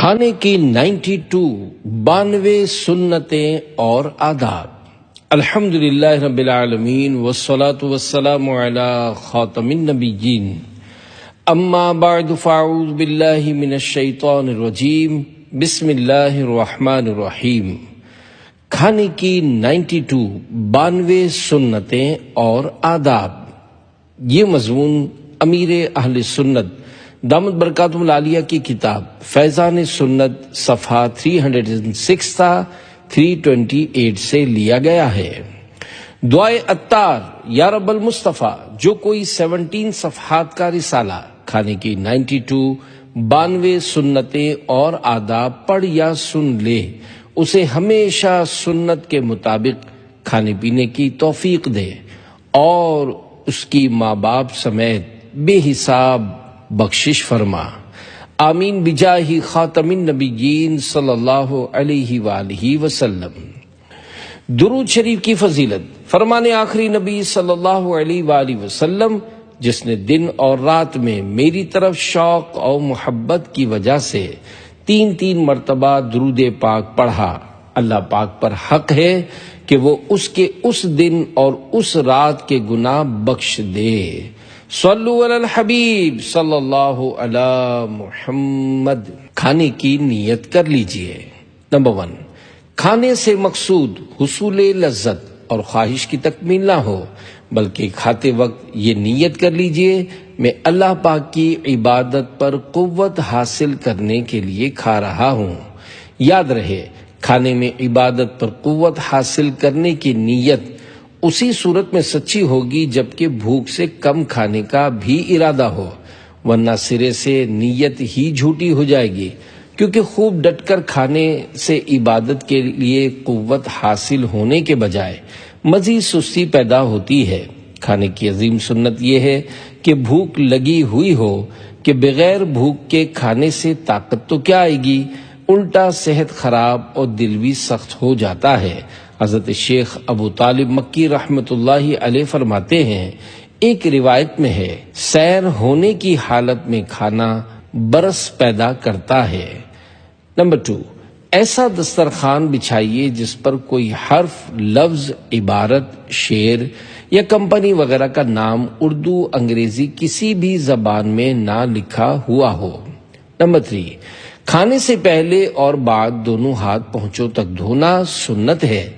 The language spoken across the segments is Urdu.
کھانے کی 92 سنتیں اور آداب۔ الحمدللہ رب العالمین والصلاة والسلام علی خاتم النبیین، اما بعد فاعوذ باللہ من الشیطان الرجیم، بسم اللہ الرحمن الرحیم۔ کھانے کی 92 سنتیں اور آداب، یہ مضمون امیر اہل سنت دامت برکاتہم العالیہ کی کتاب فیضان سنت صفحہ 306 تا 328 سے لیا گیا ہے۔ دعائے عطار یا رب المصطفیٰ، جو کوئی 17 صفحات کا رسالہ کھانے کی 92 سنتیں اور آداب پڑھ یا سن لے، اسے ہمیشہ سنت کے مطابق کھانے پینے کی توفیق دے اور اس کی ماں باپ سمیت بے حساب بخشش فرما، آمین بجاہ خاتم النبیین صلی اللہ علیہ وآلہ وسلم۔ درود شریف کی فضیلت، فرمان آخری نبی صلی اللہ علیہ وآلہ وسلم، جس نے دن اور رات میں میری طرف شوق اور محبت کی وجہ سے 3 مرتبہ درود پاک پڑھا، اللہ پاک پر حق ہے کہ وہ اس کے اس دن اور اس رات کے گناہ بخش دے۔ صلو علی الحبیب صلی اللہ علی محمد۔ کھانے کی نیت کر لیجئے۔ نمبر 1، کھانے سے مقصود حصول لذت اور خواہش کی تکمیل نہ ہو، بلکہ کھاتے وقت یہ نیت کر لیجئے، میں اللہ پاک کی عبادت پر قوت حاصل کرنے کے لیے کھا رہا ہوں۔ یاد رہے، کھانے میں عبادت پر قوت حاصل کرنے کی نیت اسی صورت میں سچی ہوگی جبکہ بھوک سے کم کھانے کا بھی ارادہ ہو، ورنہ سرے سے نیت ہی جھوٹی ہو جائے گی، کیونکہ خوب ڈٹ کر کھانے سے عبادت کے لیے قوت حاصل ہونے کے بجائے مزید سستی پیدا ہوتی ہے۔ کھانے کی عظیم سنت یہ ہے کہ بھوک لگی ہوئی ہو کہ بغیر بھوک کے کھانے سے طاقت تو کیا آئے گی، الٹا صحت خراب اور دل بھی سخت ہو جاتا ہے۔ حضرت شیخ ابو طالب مکی رحمت اللہ علیہ فرماتے ہیں، ایک روایت میں ہے، سیر ہونے کی حالت میں کھانا برس پیدا کرتا ہے۔ نمبر 2، ایسا دسترخوان بچھائیے جس پر کوئی حرف، لفظ، عبارت، شعر یا کمپنی وغیرہ کا نام اردو، انگریزی کسی بھی زبان میں نہ لکھا ہوا ہو۔ نمبر 3، کھانے سے پہلے اور بعد دونوں ہاتھ پہنچوں تک دھونا سنت ہے۔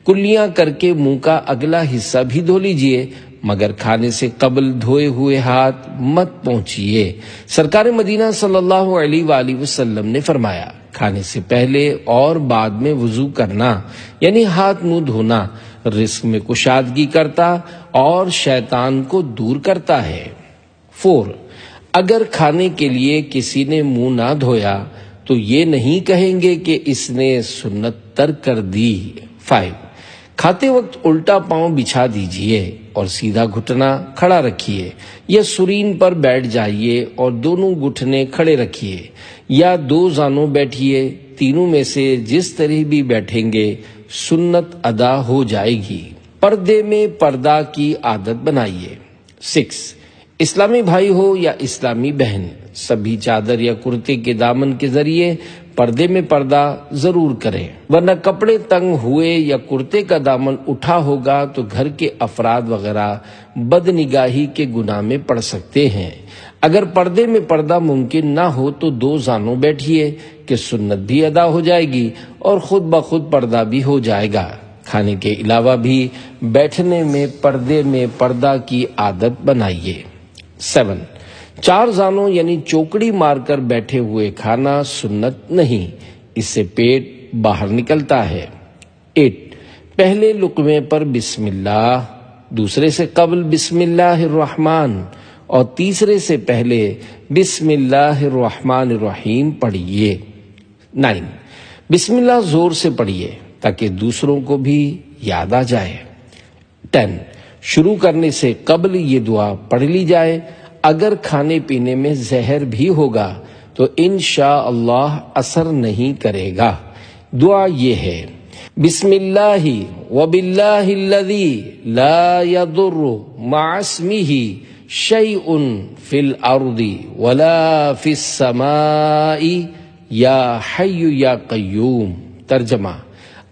کلیاں کر کے منہ کا اگلا حصہ بھی دھو لیجئے، مگر کھانے سے قبل دھوئے ہوئے ہاتھ مت پہنچیے۔ سرکار مدینہ صلی اللہ علیہ وآلہ وسلم نے فرمایا، کھانے سے پہلے اور بعد میں وضو کرنا یعنی ہاتھ منہ دھونا رزق میں کشادگی کرتا اور شیطان کو دور کرتا ہے۔ 4، اگر کھانے کے لیے کسی نے منہ نہ دھویا تو یہ نہیں کہیں گے کہ اس نے سنت ترک کر دی۔ 5، کھاتے وقت الٹا پاؤں بچھا دیجئے اور سیدھا گھٹنا کھڑا رکھیے، یا سرین پر بیٹھ جائیے اور دونوں گھٹنے کھڑے رکھیے، یا 2 زانوں بیٹھیے، تینوں میں سے جس طرح بھی بیٹھیں گے سنت ادا ہو جائے گی۔ پردے میں پردہ کی عادت بنائیے۔ 6، اسلامی بھائی ہو یا اسلامی بہن، سبھی چادر یا کرتے کے دامن کے ذریعے پردے میں پردہ ضرور کریں، ورنہ کپڑے تنگ ہوئے یا کرتے کا دامن اٹھا ہوگا تو گھر کے افراد وغیرہ بد نگاہی کے گناہ میں پڑ سکتے ہیں۔ اگر پردے میں پردہ ممکن نہ ہو تو 2 زانوں بیٹھیے کہ سنت بھی ادا ہو جائے گی اور خود بخود پردہ بھی ہو جائے گا۔ کھانے کے علاوہ بھی بیٹھنے میں پردے میں پردہ کی عادت بنائیے۔ 7، 4 زانوں یعنی چوکڑی مار کر بیٹھے ہوئے کھانا سنت نہیں، اس سے پیٹ باہر نکلتا ہے۔ 8، پہلے لقمے پر بسم اللہ، دوسرے سے قبل بسم اللہ الرحمن اور تیسرے سے پہلے بسم اللہ الرحمن الرحیم پڑھیے۔ 9، بسم اللہ زور سے پڑھیے تاکہ دوسروں کو بھی یاد آ جائے۔ 10، شروع کرنے سے قبل یہ دعا پڑھ لی جائے، اگر کھانے پینے میں زہر بھی ہوگا تو انشاءاللہ اثر نہیں کرے گا۔ دعا یہ ہے، بسم اللہ وباللہ الذی لا یضر مع اسمہ شیء فی الارض ولا فی السماء یا حی یا قیوم۔ ترجمہ: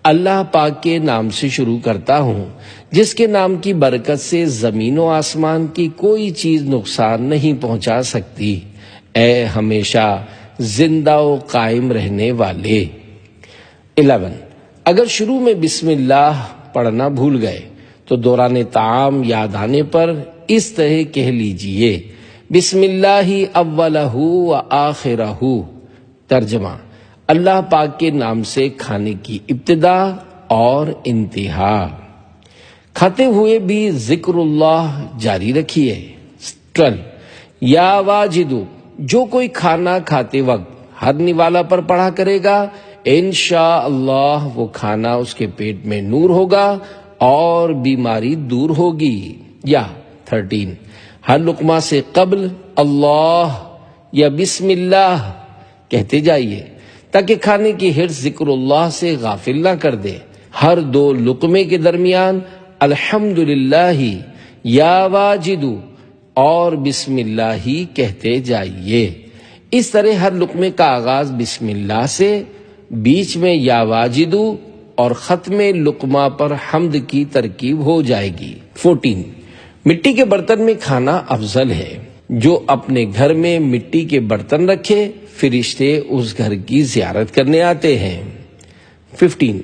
اللہ پاک کے نام سے شروع کرتا ہوں جس کے نام کی برکت سے زمین و آسمان کی کوئی چیز نقصان نہیں پہنچا سکتی۔ اے ہمیشہ زندہ و قائم رہنے والے۔ 11، اگر شروع میں بسم اللہ پڑھنا بھول گئے تو دوران طعام یاد آنے پر اس طرح کہہ لیجئے: بسم اللہ اولہ و آخرہ۔ ترجمہ: اللہ پاک کے نام سے کھانے کی ابتدا اور انتہا۔ کھاتے ہوئے بھی ذکر اللہ جاری رکھیے۔ 12، یا واجدو، جو کوئی کھانا کھاتے وقت ہر نوالا پر پڑھا کرے گا انشاءاللہ وہ کھانا اس کے پیٹ میں نور ہوگا اور بیماری دور ہوگی۔ یا 13، ہر لقمہ سے قبل اللہ یا بسم اللہ کہتے جائیے تاکہ کھانے کی حرص ذکر اللہ سے غافل نہ کر دے۔ ہر 2 لقمے کے درمیان الحمدللہ یا واجدو اور بسم اللہ ہی کہتے جائیے۔ اس طرح ہر لقمے کا آغاز بسم اللہ سے، بیچ میں یا واجدو اور ختم لقمہ پر حمد کی ترکیب ہو جائے گی۔ 14، مٹی کے برتن میں کھانا افضل ہے۔ جو اپنے گھر میں مٹی کے برتن رکھے فرشتے اس گھر کی زیارت کرنے آتے ہیں۔ 15،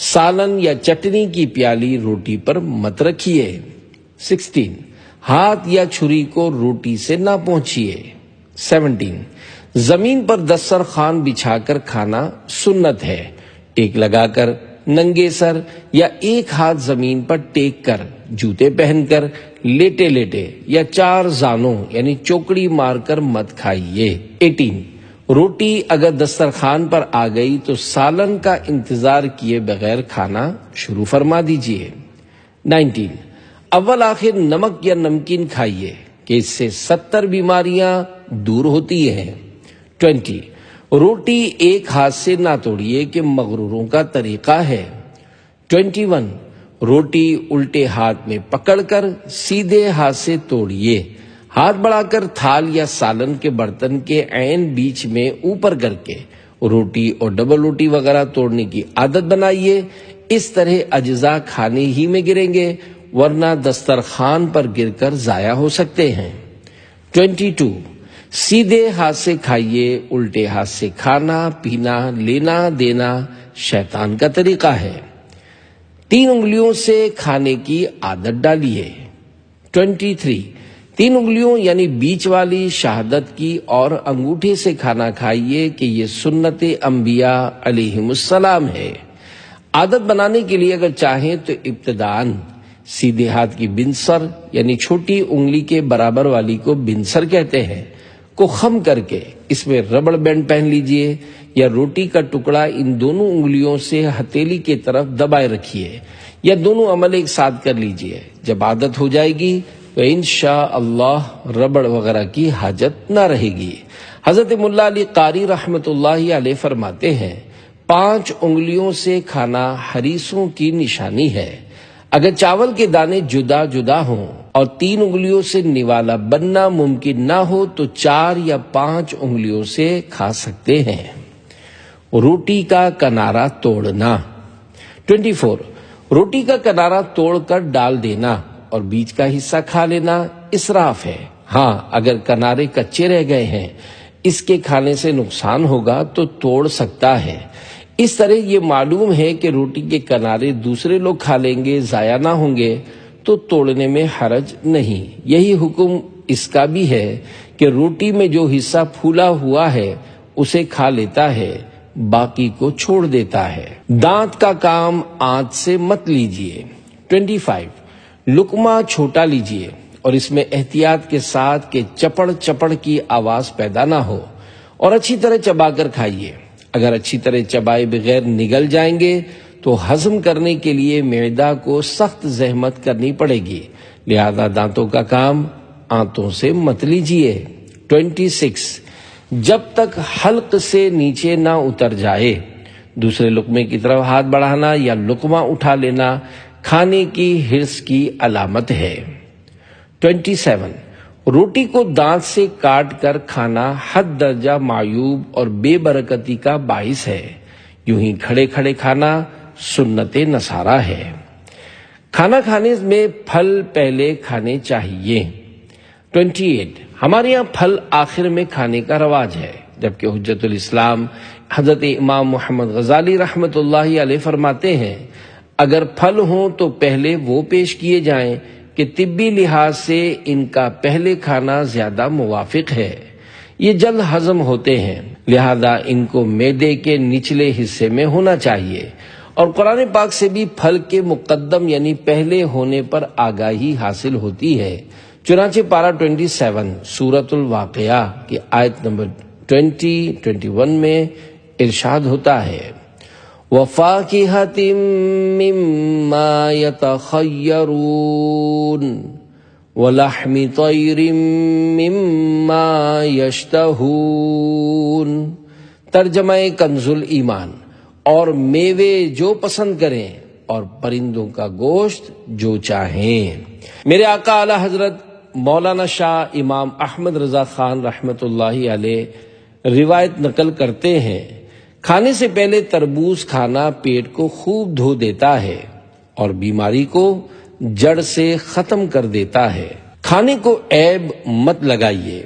سالن یا چٹنی کی پیالی روٹی پر مت رکھیے۔ 16، ہاتھ یا چھری کو روٹی سے نہ پہنچیے۔ 17، زمین پر دسترخوان بچھا کر کھانا سنت ہے۔ ٹیک لگا کر، ننگے سر یا ایک ہاتھ زمین پر ٹیک کر، جوتے پہن کر، لیٹے لیٹے یا 4 زانوں یعنی چوکڑی مار کر مت کھائیے۔ 18، روٹی اگر دسترخوان پر آ گئی تو سالن کا انتظار کیے بغیر کھانا شروع فرما دیجیے۔ 19، اول آخر نمک یا نمکین کھائیے کہ اس سے 70 بیماریاں دور ہوتی ہیں۔ 20، روٹی ایک ہاتھ سے نہ توڑیے کہ مغروروں کا طریقہ ہے۔ 21، روٹی الٹے ہاتھ میں پکڑ کر سیدھے ہاتھ سے توڑیے، ہاتھ بڑھا کر تھال یا سالن کے برتن کے عین بیچ میں اوپر کر کے روٹی اور ڈبل روٹی وغیرہ توڑنے کی عادت بنائیے۔ اس طرح اجزاء کھانے ہی میں گریں گے ورنہ دسترخوان پر گر کر ضائع ہو سکتے ہیں۔ 22، سیدھے ہاتھ سے کھائیے، الٹے ہاتھ سے کھانا پینا لینا دینا شیطان کا طریقہ ہے۔ 3 انگلیوں سے کھانے کی عادت ڈالیے۔ 23، 3 انگلیوں یعنی بیچ والی شہادت کی اور انگوٹھے سے کھانا کھائیے کہ یہ سنت انبیاء علیہم السلام ہے۔ عادت بنانے کے لیے اگر چاہیں تو ابتداً سیدھے ہاتھ کی بنسر یعنی چھوٹی انگلی کے برابر والی کو بنسر کہتے ہیں کو خم کر کے اس میں ربڑ بینڈ پہن لیجئے یا روٹی کا ٹکڑا ان دونوں انگلیوں سے ہتھیلی کی طرف دبائے رکھیے یا دونوں عمل ایک ساتھ کر لیجئے۔ جب عادت ہو جائے گی تو انشاءاللہ ربڑ وغیرہ کی حاجت نہ رہے گی۔ حضرت ملا علی قاری رحمت اللہ علیہ فرماتے ہیں 5 انگلیوں سے کھانا حریصوں کی نشانی ہے۔ اگر چاول کے دانے جدا جدا ہوں اور 3 انگلیوں سے نوالا بننا ممکن نہ ہو تو 4 یا 5 انگلیوں سے کھا سکتے ہیں۔ روٹی کا کنارہ توڑنا۔ 24، روٹی کا کنارہ توڑ کر ڈال دینا اور بیچ کا حصہ کھا لینا اسراف ہے۔ ہاں اگر کنارے کچے رہ گئے ہیں اس کے کھانے سے نقصان ہوگا تو توڑ سکتا ہے۔ اس طرح یہ معلوم ہے کہ روٹی کے کنارے دوسرے لوگ کھا لیں گے، ضائع نہ ہوں گے تو توڑنے میں حرج نہیں۔ یہی حکم اس کا بھی ہے کہ روٹی میں جو حصہ پھولا ہوا ہے اسے کھا لیتا ہے، باقی کو چھوڑ دیتا ہے۔ دانت کا کام آنت سے مت لیجیے۔ 25، لقمہ چھوٹا لیجیے اور اس میں احتیاط کے ساتھ کہ چپڑ چپڑ کی آواز پیدا نہ ہو اور اچھی طرح چبا کر کھائیے۔ اگر اچھی طرح چبائے بغیر نگل جائیں گے تو ہضم کرنے کے لیے معدہ کو سخت زحمت کرنی پڑے گی، لہذا دانتوں کا کام آنتوں سے مت لیجیے۔ 26، جب تک حلق سے نیچے نہ اتر جائے دوسرے لقمے کی طرف ہاتھ بڑھانا یا لقمہ اٹھا لینا کھانے کی حرص کی علامت ہے۔ 27، روٹی کو دانت سے کاٹ کر کھانا حد درجہ معیوب اور بے برکتی کا باعث ہے. یوں ہی کھڑے کھڑے کھانا سنت نصارہ ہے. کھانا کھانے میں پھل پہلے کھانے چاہیے. 28. ہمارے یہاں پھل آخر میں کھانے کا رواج ہے، جبکہ حجت الاسلام حضرت امام محمد غزالی رحمۃ اللہ علیہ فرماتے ہیں اگر پھل ہوں تو پہلے وہ پیش کیے جائیں کہ طبی لحاظ سے ان کا پہلے کھانا زیادہ موافق ہے. یہ جلد ہضم ہوتے ہیں، لہذا ان کو معدے کے نچلے حصے میں ہونا چاہیے. اور قرآن پاک سے بھی پھل کے مقدم یعنی پہلے ہونے پر آگاہی حاصل ہوتی ہے. چنانچہ پارہ 27 سورۃ الواقعہ کی آیت نمبر 21 میں ارشاد ہوتا ہے وَفَاكِهَةٍ مِّمَّا يَتَخَيَّرُونَ وَلَحْمِ طَيْرٍ مِّمَّا يَشْتَهُونَ. ترجمہ کنز الایمان، اور میوے جو پسند کریں اور پرندوں کا گوشت جو چاہیں. میرے آقا اعلی حضرت مولانا شاہ امام احمد رضا خان رحمۃ اللہ علیہ روایت نقل کرتے ہیں کھانے سے پہلے تربوز کھانا پیٹ کو خوب دھو دیتا ہے اور بیماری کو جڑ سے ختم کر دیتا ہے. کھانے کو عیب مت لگائیے.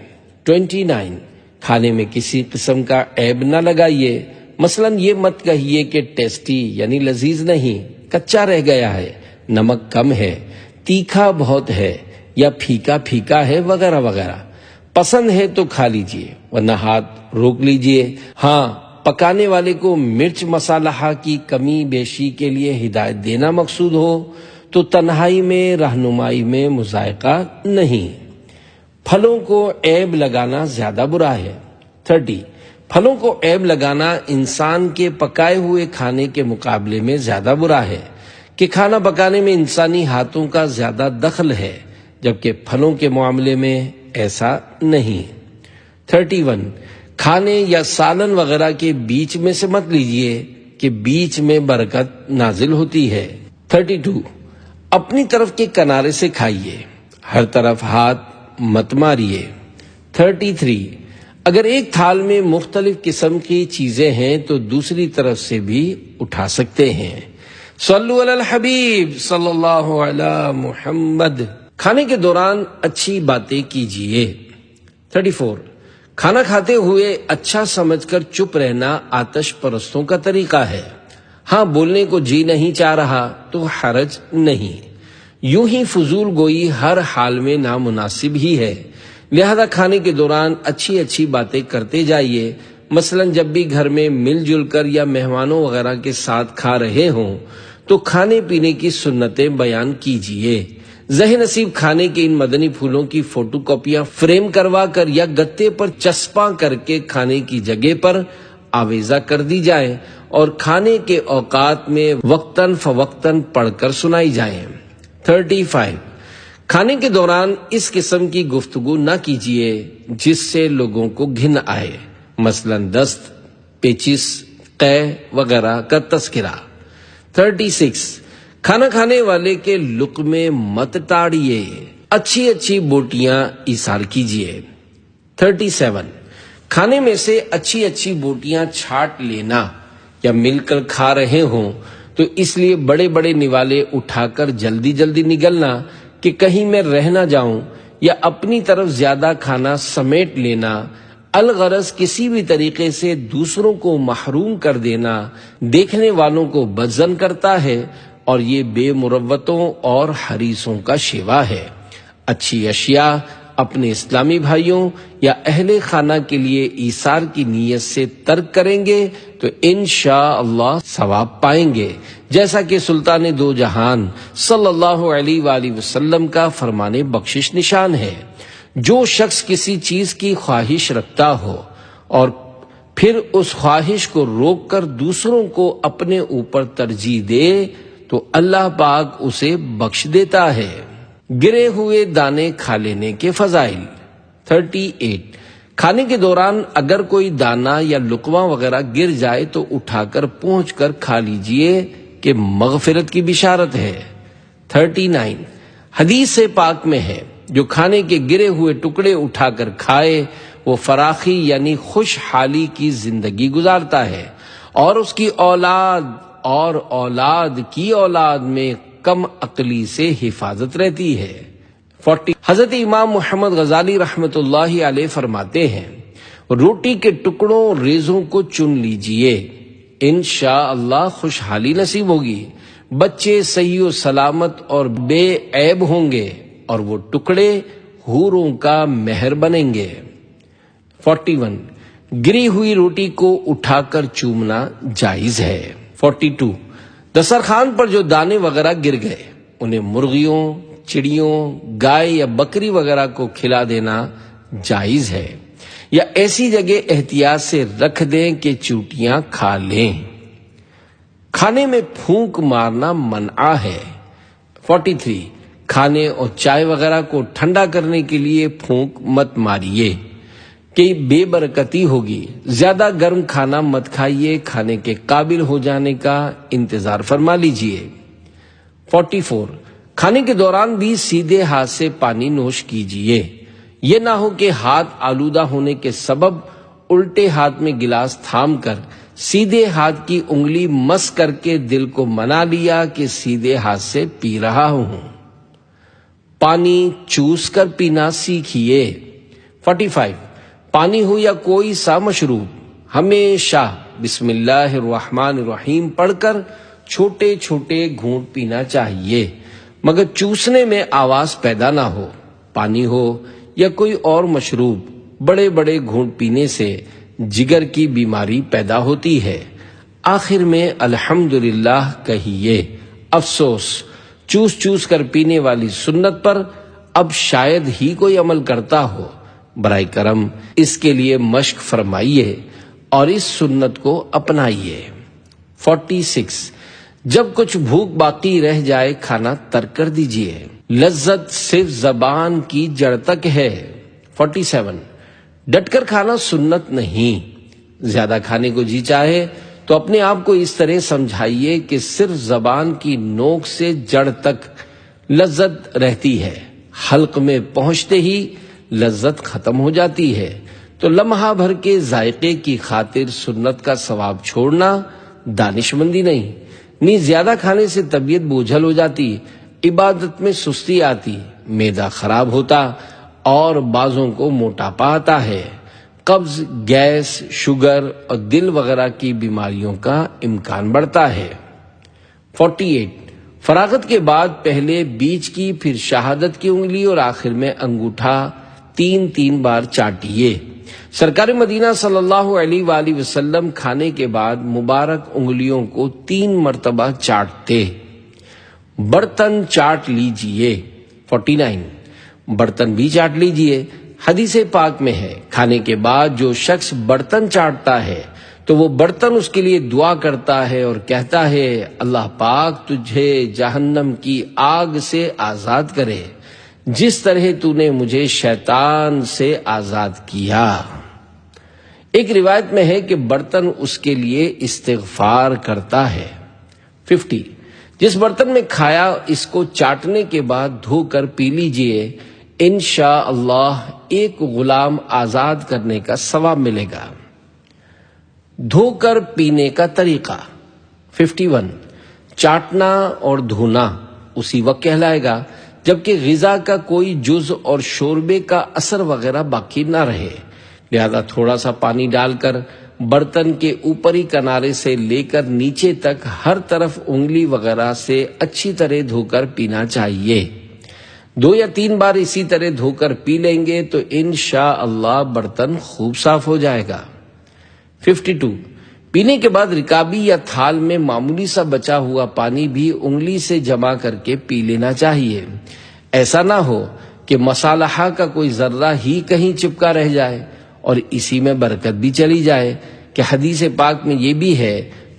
29. کھانے میں کسی قسم کا عیب نہ لگائیے. مثلا یہ مت کہیے کہ ٹیسٹی یعنی لذیذ نہیں، کچا رہ گیا ہے، نمک کم ہے، تیکھا بہت ہے یا پھیکا پھیکا ہے وغیرہ وغیرہ. پسند ہے تو کھا لیجئے ورنہ ہاتھ روک لیجئے. ہاں، پکانے والے کو مرچ مسالہ کی کمی بیشی کے لیے ہدایت دینا مقصود ہو تو تنہائی میں رہنمائی میں مذائقہ نہیں. پھلوں کو عیب لگانا زیادہ برا ہے. 30. پھلوں کو عیب لگانا انسان کے پکائے ہوئے کھانے کے مقابلے میں زیادہ برا ہے کہ کھانا پکانے میں انسانی ہاتھوں کا زیادہ دخل ہے، جبکہ پھلوں کے معاملے میں ایسا نہیں. 31. کھانے یا سالن وغیرہ کے بیچ میں سے مت لیجئے کہ بیچ میں برکت نازل ہوتی ہے. 32. اپنی طرف کے کنارے سے کھائیے، ہر طرف ہاتھ مت ماریے. 33. اگر ایک تھال میں مختلف قسم کی چیزیں ہیں تو دوسری طرف سے بھی اٹھا سکتے ہیں. صلو علی الحبیب صلی اللہ علی محمد. کھانے کے دوران اچھی باتیں کیجیے. 34. کھانا کھاتے ہوئے اچھا سمجھ کر چپ رہنا آتش پرستوں کا طریقہ ہے. ہاں، بولنے کو جی نہیں چاہ رہا تو حرج نہیں. یوں ہی فضول گوئی ہر حال میں نامناسب ہی ہے، لہذا کھانے کے دوران اچھی اچھی باتیں کرتے جائیے. مثلا جب بھی گھر میں مل جل کر یا مہمانوں وغیرہ کے ساتھ کھا رہے ہوں تو کھانے پینے کی سنتیں بیان کیجیے. ذہن نصیب کھانے کے ان مدنی پھولوں کی فوٹو کاپیاں فریم کروا کر یا گتے پر چسپاں کر کے کھانے کی جگہ پر آویزہ کر دی جائیں اور کھانے کے اوقات میں وقتاً فوقتاً پڑھ کر سنائی جائیں. 35. کھانے کے دوران اس قسم کی گفتگو نہ کیجیے جس سے لوگوں کو گھن آئے، مثلا دست، پیچس، قے وغیرہ کا تذکرہ. 36. کھانا کھانے والے کے لقمے مت ٹاڑیے، اچھی اچھی بوٹیاں ایثار کیجیے. 37. کھانے میں سے اچھی اچھی بوٹیاں چھانٹ لینا یا مل کر کھا رہے ہوں تو اس لیے بڑے بڑے نوالے اٹھا کر جلدی جلدی نگلنا کہ کہیں میں رہ نہ جاؤں، یا اپنی طرف زیادہ کھانا سمیٹ لینا، الغرض کسی بھی طریقے سے دوسروں کو محروم کر دینا دیکھنے والوں کو بدظن کرتا ہے اور یہ بے مروتوں اور حریصوں کا شیوا ہے. اچھی اشیاء اپنے اسلامی بھائیوں یا اہل خانہ کے لیے ایثار کی نیت سے ترک کریں گے تو انشاءاللہ ثواب پائیں گے، جیسا کہ سلطان دو جہان صلی اللہ علیہ وآلہ وسلم کا فرمان بخشش نشان ہے. جو شخص کسی چیز کی خواہش رکھتا ہو اور پھر اس خواہش کو روک کر دوسروں کو اپنے اوپر ترجیح دے تو اللہ پاک اسے بخش دیتا ہے. گرے ہوئے دانے کھا لینے کے فضائل. 38. کھانے کے دوران اگر کوئی دانہ یا لقمہ وغیرہ گر جائے تو اٹھا کر پہنچ کر کھا لیجئے کہ مغفرت کی بشارت ہے. 39. حدیث پاک میں ہے جو کھانے کے گرے ہوئے ٹکڑے اٹھا کر کھائے وہ فراخی یعنی خوشحالی کی زندگی گزارتا ہے، اور اس کی اولاد اور اولاد کی اولاد میں کم عقلی سے حفاظت رہتی ہے۔ 40 حضرت امام محمد غزالی رحمت اللہ علیہ فرماتے ہیں، روٹی کے ٹکڑوں ریزوں کو چن لیجئے، انشاءاللہ خوشحالی نصیب ہوگی، بچے صحیح و سلامت اور بے عیب ہوں گے، اور وہ ٹکڑے حوروں کا مہر بنیں گے۔ 41 گری ہوئی روٹی کو اٹھا کر چومنا جائز ہے۔ 42 دسترخوان پر جو دانے وغیرہ گر گئے انہیں مرغیوں، چڑیوں، گائے یا بکری وغیرہ کو کھلا دینا جائز ہے، یا ایسی جگہ احتیاط سے رکھ دیں کہ چوٹیاں کھا لیں۔ کھانے میں پھونک مارنا منع ہے۔ 43 کھانے اور چائے وغیرہ کو ٹھنڈا کرنے کے لیے پھونک مت ماریے کہ بے برکتی ہوگی۔ زیادہ گرم کھانا مت کھائیے، کھانے کے قابل ہو جانے کا انتظار فرما لیجئے۔ 44 کھانے کے دوران بھی سیدھے ہاتھ سے پانی نوش کیجئے، یہ نہ ہو کہ ہاتھ آلودہ ہونے کے سبب الٹے ہاتھ میں گلاس تھام کر سیدھے ہاتھ کی انگلی مس کر کے دل کو منا لیا کہ سیدھے ہاتھ سے پی رہا ہوں۔ پانی چوس کر پینا سیکھیے۔ 45 پانی ہو یا کوئی سا مشروب ہمیشہ بسم اللہ الرحمن الرحیم پڑھ کر چھوٹے چھوٹے گھونٹ پینا چاہیے، مگر چوسنے میں آواز پیدا نہ ہو۔ پانی ہو یا کوئی اور مشروب بڑے بڑے گھونٹ پینے سے جگر کی بیماری پیدا ہوتی ہے۔ آخر میں الحمدللہ کہیے۔ افسوس، چوس چوس کر پینے والی سنت پر اب شاید ہی کوئی عمل کرتا ہو۔ برائے کرم اس کے لیے مشق فرمائیے اور اس سنت کو اپنائیے۔ 46 جب کچھ بھوک باقی رہ جائے کھانا ترک کر دیجیے، لذت صرف زبان کی جڑ تک ہے۔ 47 ڈٹ کر کھانا سنت نہیں، زیادہ کھانے کو جی چاہے تو اپنے آپ کو اس طرح سمجھائیے کہ صرف زبان کی نوک سے جڑ تک لذت رہتی ہے، حلق میں پہنچتے ہی لذت ختم ہو جاتی ہے، تو لمحہ بھر کے ذائقے کی خاطر سنت کا ثواب چھوڑنا دانش مندی نہیں۔ نیز زیادہ کھانے سے طبیعت بوجھل ہو جاتی، عبادت میں سستی آتی، معدہ خراب ہوتا اور بعضوں کو موٹاپا آتا ہے، قبض، گیس، شوگر اور دل وغیرہ کی بیماریوں کا امکان بڑھتا ہے۔ 48 فراغت کے بعد پہلے بیچ کی، پھر شہادت کی انگلی اور آخر میں انگوٹھا 3 بار چاٹیے۔ سرکار مدینہ صلی اللہ علیہ وآلہ وسلم کھانے کے بعد مبارک انگلیوں کو 3 مرتبہ چاٹتے۔ برتن چاٹ لیجئے۔ 49 برتن بھی چاٹ لیجئے۔ حدیث پاک میں ہے، کھانے کے بعد جو شخص برتن چاٹتا ہے تو وہ برتن اس کے لیے دعا کرتا ہے اور کہتا ہے، اللہ پاک تجھے جہنم کی آگ سے آزاد کرے جس طرح تو نے مجھے شیطان سے آزاد کیا۔ ایک روایت میں ہے کہ برتن اس کے لیے استغفار کرتا ہے۔ 50 جس برتن میں کھایا اس کو چاٹنے کے بعد دھو کر پی لیجئے، انشاءاللہ ایک غلام آزاد کرنے کا ثواب ملے گا۔ دھو کر پینے کا طریقہ۔ 51 چاٹنا اور دھونا اسی وقت کہلائے گا جبکہ غذا کا کوئی جز اور شوربے کا اثر وغیرہ باقی نہ رہے، لہذا تھوڑا سا پانی ڈال کر برتن کے اوپری کنارے سے لے کر نیچے تک ہر طرف انگلی وغیرہ سے اچھی طرح دھو کر پینا چاہیے۔ 2 یا 3 بار اسی طرح دھو کر پی لیں گے تو انشاءاللہ برتن خوب صاف ہو جائے گا۔ 52 پینے کے بعد رکابی یا تھال میں معمولی سا بچا ہوا پانی بھی انگلی سے جمع کر کے پی لینا چاہیے۔ ایسا نہ ہو کہ مصالحہ کا کوئی ذرہ ہی کہیں چپکا رہ جائے اور اسی میں برکت بھی چلی جائے، کہ حدیث پاک میں یہ بھی ہے،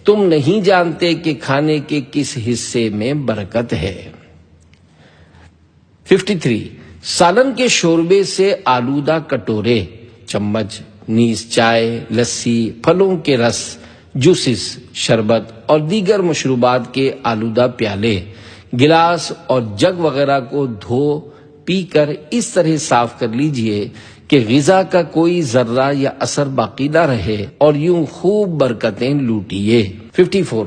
تم نہیں جانتے کہ کھانے کے کس حصے میں برکت ہے۔ 53 سالن کے شوربے سے آلودہ کٹورے، چمچ، نیز چائے، لسی، پھلوں کے رس، جوسز، شربت اور دیگر مشروبات کے آلودہ پیالے، گلاس اور جگ وغیرہ کو دھو پی کر اس طرح صاف کر لیجئے کہ غذا کا کوئی ذرہ یا اثر باقی نہ رہے اور یوں خوب برکتیں لوٹیے۔ 54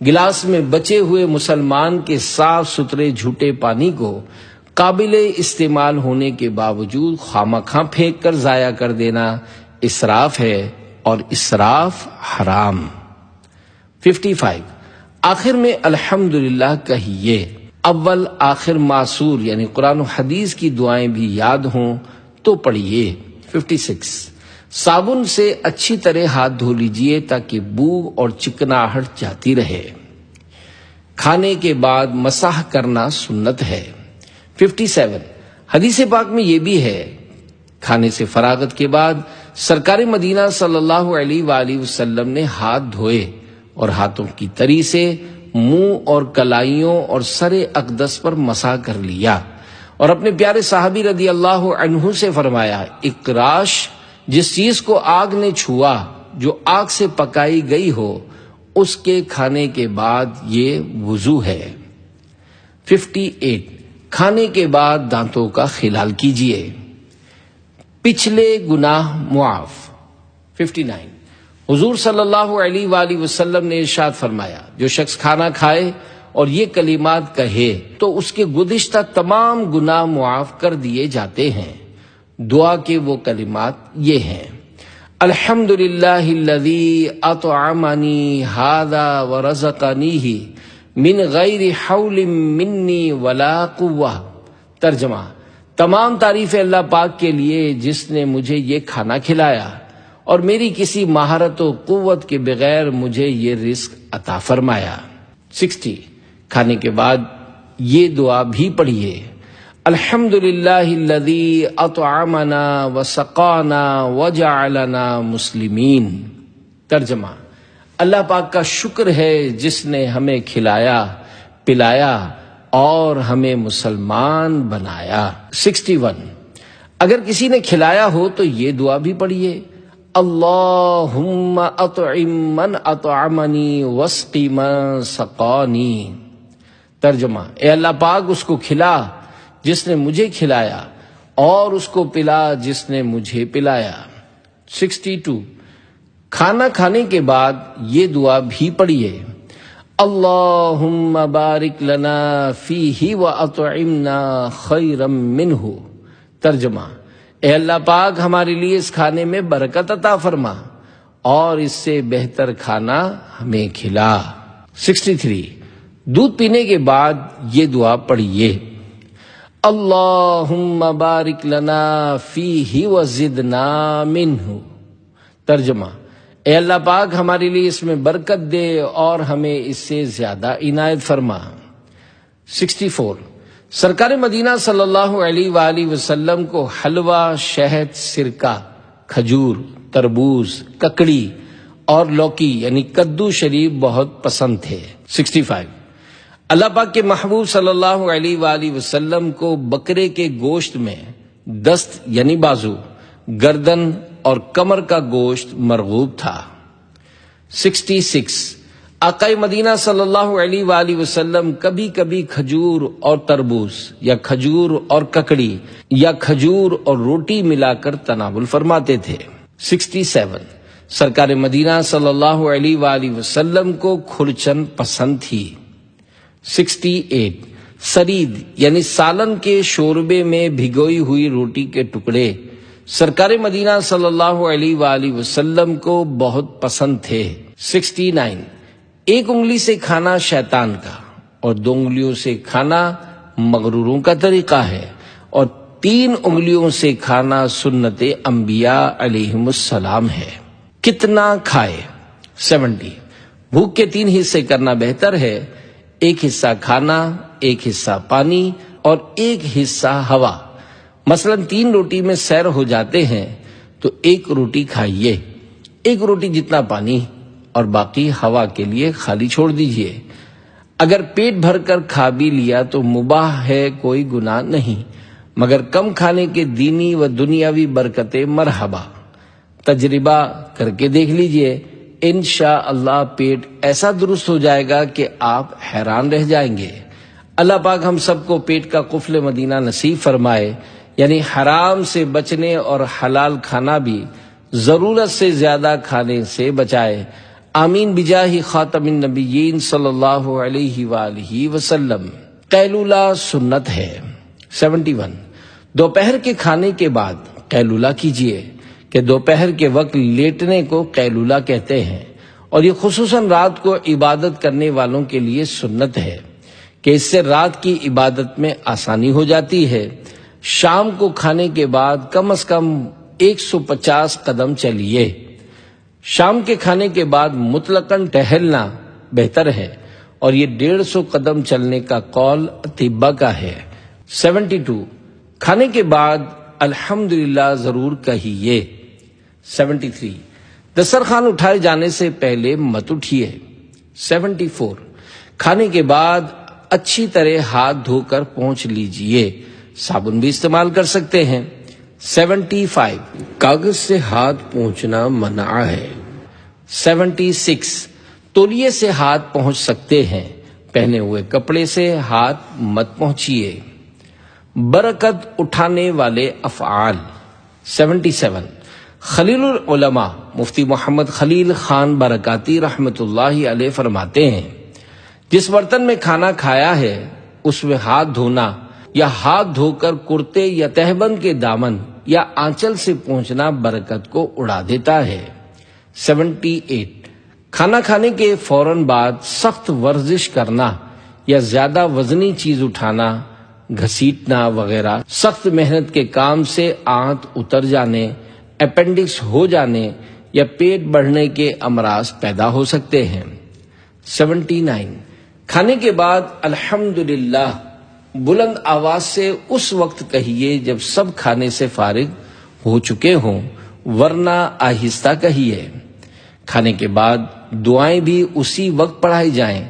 گلاس میں بچے ہوئے مسلمان کے صاف ستھرے جھوٹے پانی کو قابل استعمال ہونے کے باوجود خواہ پھینک کر ضائع کر دینا اسراف ہے اور اسراف حرام۔ 55 آخر میں الحمدللہ کہیے۔ اول آخر معصور یعنی قرآن و حدیث کی دعائیں بھی یاد ہوں تو پڑھیے۔ 56 صابن سے اچھی طرح ہاتھ دھو لیجئے تاکہ بو اور چکناہٹ جاتی رہے۔ کھانے کے بعد مسح کرنا سنت ہے۔ 57 حدیث پاک میں یہ بھی ہے، کھانے سے فراغت کے بعد سرکار مدینہ صلی اللہ علیہ وآلہ وسلم نے ہاتھ دھوئے اور ہاتھوں کی تری سے منہ اور کلائیوں اور سر اقدس پر مسح کر لیا، اور اپنے پیارے صحابی رضی اللہ عنہ سے فرمایا، اقراش جس چیز کو آگ نے چھوا جو آگ سے پکائی گئی ہو اس کے کھانے کے بعد یہ وضو ہے۔ 58 کھانے کے بعد دانتوں کا خلال کیجیے۔ پچھلے گناہ معاف۔ 59 حضور صلی اللہ علیہ وآلہ وسلم نے ارشاد فرمایا، جو شخص کھانا کھائے اور یہ کلمات کہے تو اس کے گزشتہ تمام گناہ معاف کر دیے جاتے ہیں۔ دعا کے وہ کلمات یہ ہیں: الحمدللہ الذی اطعمنی ھذا ورزقنیہ من غیر حول منی ولا قوہ۔ ترجمہ: تمام تعریفیں اللہ پاک کے لیے جس نے مجھے یہ کھانا کھلایا اور میری کسی مہارت و قوت کے بغیر مجھے یہ رزق عطا فرمایا۔ 60 کھانے کے بعد یہ دعا بھی پڑھیے: الحمدللہ الذی اطعمنا وسقانا وجعلنا مسلمین۔ ترجمہ: اللہ پاک کا شکر ہے جس نے ہمیں کھلایا پلایا اور ہمیں مسلمان بنایا۔ 61 اگر کسی نے کھلایا ہو تو یہ دعا بھی پڑھیے: اللہم اطعم من اطعمنی واسق من سقانی۔ ترجمہ: اے اللہ پاک اس کو کھلا جس نے مجھے کھلایا اور اس کو پلا جس نے مجھے پلایا۔ 62 کھانا کھانے کے بعد یہ دعا بھی پڑھیے: اللہم بارک لنا فیہ واطعمنا خیرا منہ۔ ترجمہ: اے اللہ پاک ہمارے لیے اس کھانے میں برکت عطا فرما اور اس سے بہتر کھانا ہمیں کھلا۔ 63 دودھ پینے کے بعد یہ دعا پڑھیے: اللہم بارک لنا فیہ وزدنا منہ۔ ترجمہ: اے اللہ پاک ہمارے لیے اس میں برکت دے اور ہمیں اس سے زیادہ عنایت فرما۔ 64 سرکار مدینہ صلی اللہ علیہ وآلہ وسلم کو حلوہ، شہد، سرکہ، کھجور، تربوز، ککڑی اور لوکی یعنی کدو شریف بہت پسند تھے۔ 65 اللہ پاک کے محبوب صلی اللہ علیہ وآلہ وسلم کو بکرے کے گوشت میں دست یعنی بازو، گردن اور کمر کا گوشت مرغوب تھا۔ 66 آقا مدینہ صلی اللہ علیہ وآلہ وسلم کبھی کبھی کھجور اور تربوز یا کھجور اور ککڑی یا کھجور اور روٹی ملا کر تناول فرماتے تھے۔ 67 سرکار مدینہ صلی اللہ علیہ وآلہ وسلم کو کھرچن پسند تھی۔ 68 سرید یعنی سالن کے شوربے میں بھگوئی ہوئی روٹی کے ٹکڑے سرکار مدینہ صلی اللہ علیہ وآلہ وسلم کو بہت پسند تھے۔ 69 ایک انگلی سے کھانا شیطان کا اور 2 انگلیوں سے کھانا مغروروں کا طریقہ ہے، اور 3 انگلیوں سے کھانا سنت انبیاء علیہم السلام ہے۔ کتنا کھائے؟ 70 بھوک کے 3 حصے کرنا بہتر ہے، 1 حصہ کھانا، 1 حصہ پانی اور 1 حصہ ہوا۔ مثلا 3 روٹی میں سیر ہو جاتے ہیں تو 1 روٹی کھائیے، 1 روٹی جتنا پانی اور باقی ہوا کے لیے خالی چھوڑ دیجیے۔ اگر پیٹ بھر کر کھا بھی لیا تو مباح ہے، کوئی گناہ نہیں، مگر کم کھانے کے دینی و دنیاوی برکتیں مرحبا۔ تجربہ کر کے دیکھ لیجیے، انشاءاللہ پیٹ ایسا درست ہو جائے گا کہ آپ حیران رہ جائیں گے۔ اللہ پاک ہم سب کو پیٹ کا قفل مدینہ نصیب فرمائے، یعنی حرام سے بچنے اور حلال کھانا بھی ضرورت سے زیادہ کھانے سے بچائے۔ آمین بجاہ خاتم النبیین صلی اللہ علیہ وآلہ وسلم۔ قیلولہ سنت ہے۔ 71 دوپہر کے کھانے کے بعد قیلولہ کیجیے کہ دوپہر کے وقت لیٹنے کو قیلولہ کہتے ہیں، اور یہ خصوصاً رات کو عبادت کرنے والوں کے لیے سنت ہے کہ اس سے رات کی عبادت میں آسانی ہو جاتی ہے۔ شام کو کھانے کے بعد کم از کم 150 قدم چلیے۔ شام کے کھانے کے بعد مطلقاً ٹہلنا بہتر ہے، اور یہ 150 قدم چلنے کا قول اطباء کا ہے۔ 72 کھانے کے بعد الحمدللہ ضرور کہیے۔ 73 دسترخوان اٹھائے جانے سے پہلے مت اٹھیے۔ 74 کھانے کے بعد اچھی طرح ہاتھ دھو کر پونچھ لیجئے، صابن بھی استعمال کر سکتے ہیں۔ 75 کاغذ سے ہاتھ پونچھنا منع ہے۔ 76 تولیے سے ہاتھ پہنچ سکتے ہیں، پہنے ہوئے کپڑے سے ہاتھ مت پہنچیے۔ برکت اٹھانے والے افعال۔ 77 خلیل العلماء مفتی محمد خلیل خان برکاتی رحمت اللہ علیہ فرماتے ہیں، جس برتن میں کھانا کھایا ہے اس میں ہاتھ دھونا یا ہاتھ دھو کر کرتے یا تہبند کے دامن یا آنچل سے پہنچنا برکت کو اڑا دیتا ہے۔ 78 کھانا کھانے کے فوراً بعد سخت ورزش کرنا یا زیادہ وزنی چیز اٹھانا، گھسیٹنا وغیرہ سخت محنت کے کام سے آنت اتر جانے، اپینڈکس ہو جانے یا پیٹ بڑھنے کے امراض پیدا ہو سکتے ہیں۔ 79 کھانے کے بعد الحمدللہ بلند آواز سے اس وقت کہیے جب سب کھانے سے فارغ ہو چکے ہوں، ورنہ آہستہ کہیے۔ کھانے کے بعد دعائیں بھی اسی وقت پڑھائی جائیں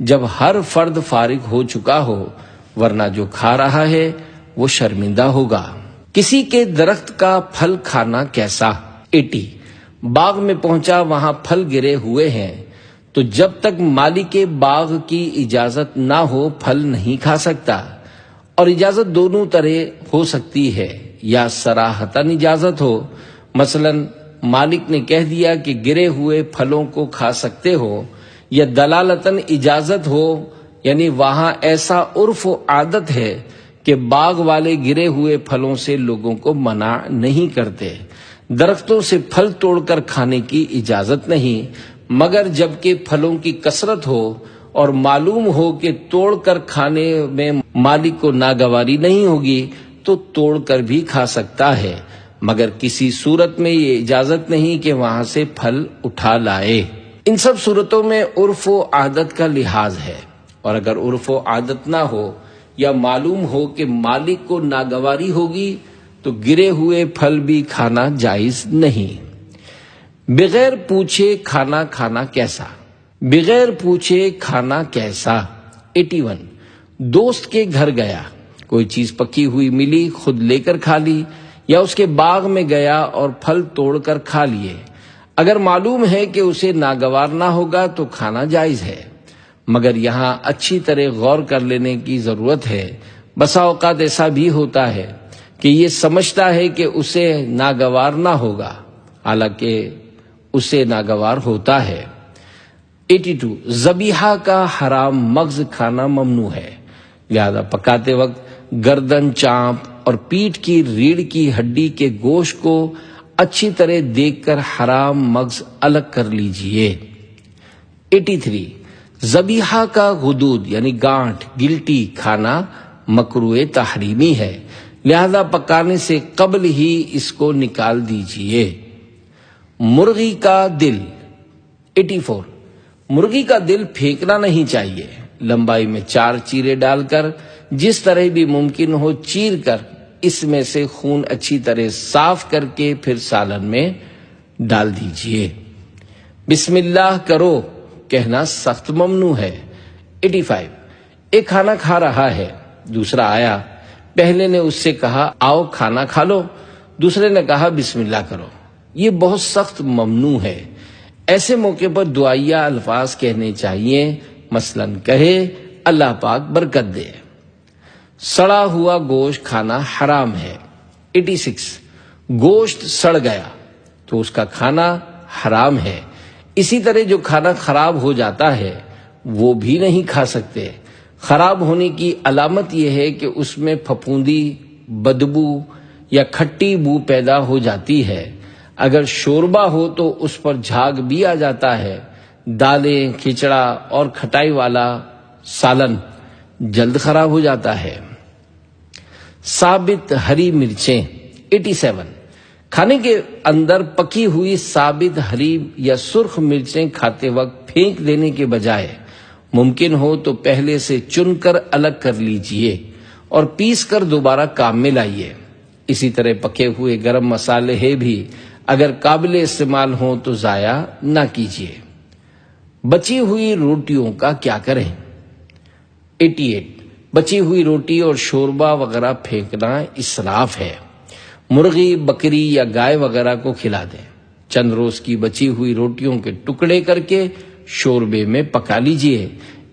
جب ہر فرد فارغ ہو چکا ہو، ورنہ جو کھا رہا ہے وہ شرمندہ ہوگا۔ کسی کے درخت کا پھل کھانا کیسا؟ 80 باغ میں پہنچا، وہاں پھل گرے ہوئے ہیں، تو جب تک مالک باغ کی اجازت نہ ہو پھل نہیں کھا سکتا، اور اجازت دونوں طرح ہو سکتی ہے، یا صراحتاً اجازت ہو، مثلا مالک نے کہہ دیا کہ گرے ہوئے پھلوں کو کھا سکتے ہو، یا دلالتاً اجازت ہو، یعنی وہاں ایسا عرف و عادت ہے کہ باغ والے گرے ہوئے پھلوں سے لوگوں کو منع نہیں کرتے، درختوں سے پھل توڑ کر کھانے کی اجازت نہیں، مگر جبکہ پھلوں کی کثرت ہو اور معلوم ہو کہ توڑ کر کھانے میں مالک کو ناگواری نہیں ہوگی تو توڑ کر بھی کھا سکتا ہے، مگر کسی صورت میں یہ اجازت نہیں کہ وہاں سے پھل اٹھا لائے۔ ان سب صورتوں میں عرف و عادت کا لحاظ ہے، اور اگر عرف و عادت نہ ہو یا معلوم ہو کہ مالک کو ناگواری ہوگی تو گرے ہوئے پھل بھی کھانا جائز نہیں۔ بغیر پوچھے کھانا کھانا کیسا؟ بغیر پوچھے کھانا کیسا؟ 81 دوست کے گھر گیا، کوئی چیز پکی ہوئی ملی، خود لے کر کھا لی، یا اس کے باغ میں گیا اور پھل توڑ کر کھا لیے، اگر معلوم ہے کہ اسے ناگوار نہ ہوگا تو کھانا جائز ہے، مگر یہاں اچھی طرح غور کر لینے کی ضرورت ہے۔ بسا اوقات ایسا بھی ہوتا ہے کہ یہ سمجھتا ہے کہ اسے ناگوار نہ ہوگا، حالانکہ اسے ناگوار ہوتا ہے۔ 82 ذبیحہ کا حرام مغز کھانا ممنوع ہے، لہذا پکاتے وقت گردن، چانپ اور پیٹھ کی ریڑھ کی ہڈی کے گوشت کو اچھی طرح دیکھ کر حرام مغز الگ کر لیجئے۔ 83 ذبیحہ کا غدود یعنی گانٹھ، گلٹی کھانا مکروہ تحریمی ہے، لہذا پکانے سے قبل ہی اس کو نکال دیجئے۔ مرغی کا دل۔ 84 مرغی کا دل پھینکنا نہیں چاہیے، لمبائی میں 4 چیرے ڈال کر جس طرح بھی ممکن ہو چیر کر اس میں سے خون اچھی طرح صاف کر کے پھر سالن میں ڈال دیجئے۔ بسم اللہ کرو کہنا سخت ممنوع ہے۔ 85 ایک کھانا کھا رہا ہے، دوسرا آیا، پہلے نے اس سے کہا آؤ کھانا کھا لو، دوسرے نے کہا بسم اللہ کرو، یہ بہت سخت ممنوع ہے۔ ایسے موقع پر دعائیہ الفاظ کہنے چاہیے، مثلا کہے اللہ پاک برکت دے۔ سڑا ہوا گوشت کھانا حرام ہے۔ 86 گوشت سڑ گیا تو اس کا کھانا حرام ہے۔ اسی طرح جو کھانا خراب ہو جاتا ہے وہ بھی نہیں کھا سکتے۔ خراب ہونے کی علامت یہ ہے کہ اس میں پھپھوندی، بدبو یا کھٹی بو پیدا ہو جاتی ہے۔ اگر شوربہ ہو تو اس پر جھاگ بھی آ جاتا ہے۔ دالیں، کھچڑا اور کھٹائی والا سالن جلد خراب ہو جاتا ہے۔ ثابت ہری مرچیں۔ 87 کھانے کے اندر پکی ہوئی ثابت ہری یا سرخ مرچیں کھاتے وقت پھینک دینے کے بجائے ممکن ہو تو پہلے سے چن کر الگ کر لیجئے اور پیس کر دوبارہ کام میں لائیے۔ اسی طرح پکے ہوئے گرم مسالے بھی اگر قابل استعمال ہوں تو ضائع نہ کیجیے۔ بچی ہوئی روٹیوں کا کیا کریں؟ 88 بچی ہوئی روٹی اور شوربہ وغیرہ پھینکنا اسراف ہے۔ مرغی، بکری یا گائے وغیرہ کو کھلا دیں۔ چند روز کی بچی ہوئی روٹیوں کے ٹکڑے کر کے شوربے میں پکا لیجئے،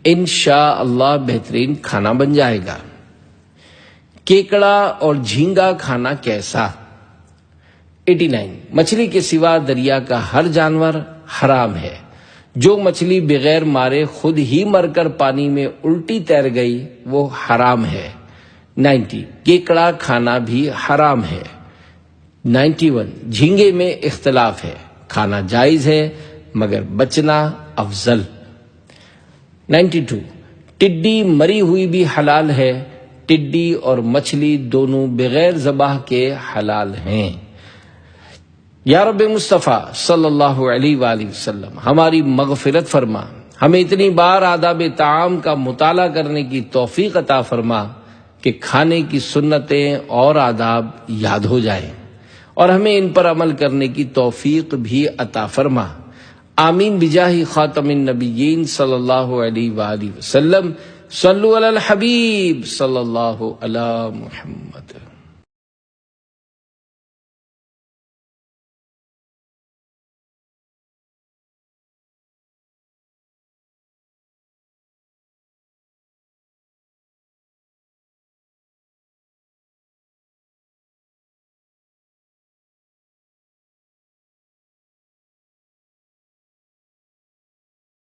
انشاءاللہ بہترین کھانا بن جائے گا۔ کیکڑا اور جھینگا کھانا کیسا؟ 89 مچھلی کے سوا دریا کا ہر جانور حرام ہے۔ جو مچھلی بغیر مارے خود ہی مر کر پانی میں الٹی تیر گئی وہ حرام ہے۔ 90 کیکڑا کھانا بھی حرام ہے۔ 91 جھینگے میں اختلاف ہے، کھانا جائز ہے مگر بچنا افضل۔ 92 ٹڈی مری ہوئی بھی حلال ہے۔ ٹڈی اور مچھلی دونوں بغیر ذبح کے حلال ہیں۔ یا رب مصطفیٰ صلی اللہ علیہ وآلہ وسلم ہماری مغفرت فرما، ہمیں اتنی بار آداب طعام کا مطالعہ کرنے کی توفیق عطا فرما کہ کھانے کی سنتیں اور آداب یاد ہو جائیں، اور ہمیں ان پر عمل کرنے کی توفیق بھی عطا فرما۔ آمین بجاہ خاتم النبیین صلی اللہ علیہ وآلہ وسلم۔ صلو علی الحبیب صلی اللہ علی محمد۔